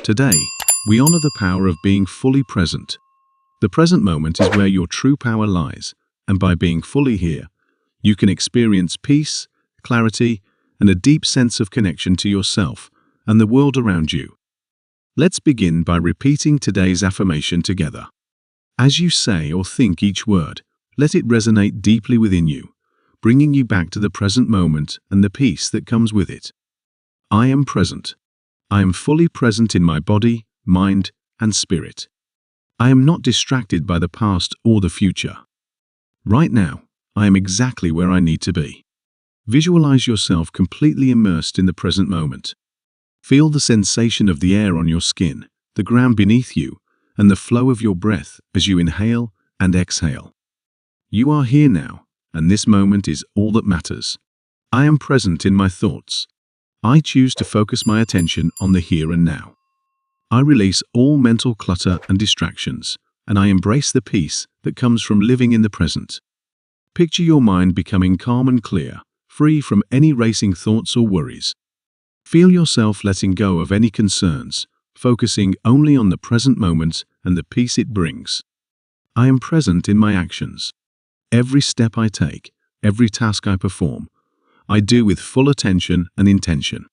Today, we honor the power of being fully present. The present moment is where your true power lies, and by being fully here, you can experience peace, clarity, and a deep sense of connection to yourself and the world around you. Let's begin by repeating today's affirmation together. As you say or think each word, let it resonate deeply within you, bringing you back to the present moment and the peace that comes with it. I am present. I am fully present in my body, mind, and spirit. I am not distracted by the past or the future. Right now, I am exactly where I need to be. Visualize yourself completely immersed in the present moment. Feel the sensation of the air on your skin, the ground beneath you, and the flow of your breath as you inhale and exhale. You are here now, and this moment is all that matters. I am present in my thoughts. I choose to focus my attention on the here and now. I release all mental clutter and distractions, and I embrace the peace that comes from living in the present. Picture your mind becoming calm and clear, free from any racing thoughts or worries. Feel yourself letting go of any concerns, focusing only on the present moment and the peace it brings. I am present in my actions. Every step I take, every task I perform, I do with full attention and intention.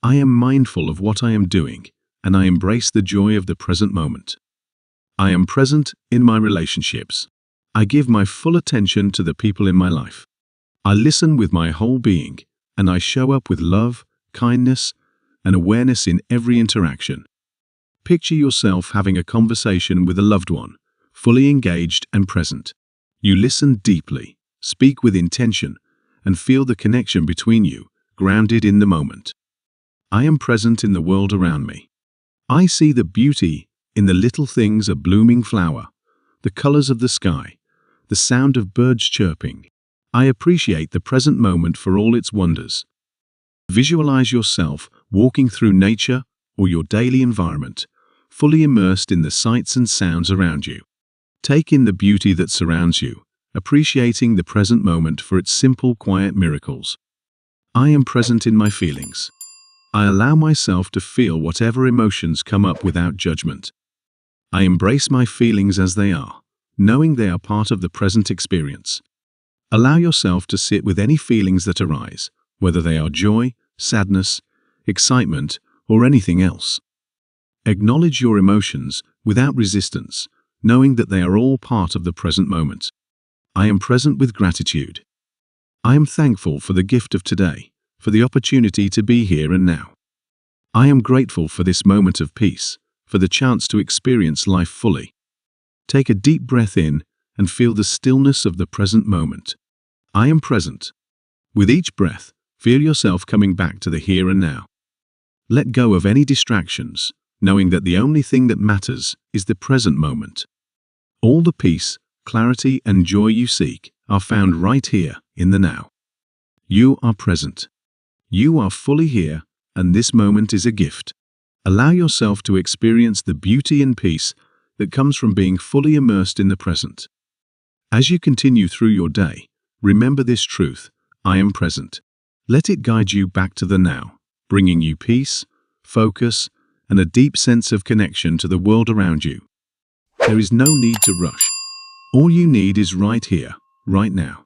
I am mindful of what I am doing, and I embrace the joy of the present moment. I am present in my relationships. I give my full attention to the people in my life. I listen with my whole being, and I show up with love, kindness, and awareness in every interaction. Picture yourself having a conversation with a loved one, fully engaged and present. You listen deeply, speak with intention, and feel the connection between you, grounded in the moment. I am present in the world around me. I see the beauty in the little things: a blooming flower, the colors of the sky, the sound of birds chirping. I appreciate the present moment for all its wonders. Visualize yourself walking through nature or your daily environment, fully immersed in the sights and sounds around you. Take in the beauty that surrounds you, appreciating the present moment for its simple, quiet miracles. I am present in my feelings. I allow myself to feel whatever emotions come up without judgment. I embrace my feelings as they are, knowing they are part of the present experience. Allow yourself to sit with any feelings that arise, whether they are joy, sadness, excitement, or anything else. Acknowledge your emotions without resistance, knowing that they are all part of the present moment. I am present with gratitude. I am thankful for the gift of today, for the opportunity to be here and now. I am grateful for this moment of peace, for the chance to experience life fully. Take a deep breath in and feel the stillness of the present moment. I am present. With each breath, feel yourself coming back to the here and now. Let go of any distractions, knowing that the only thing that matters is the present moment. All the peace, clarity, and joy you seek are found right here in the now. You are present. You are fully here, and this moment is a gift. Allow yourself to experience the beauty and peace that comes from being fully immersed in the present. As you continue through your day, remember this truth: I am present. Let it guide you back to the now, bringing you peace, focus, and a deep sense of connection to the world around you. There is no need to rush. All you need is right here, right now.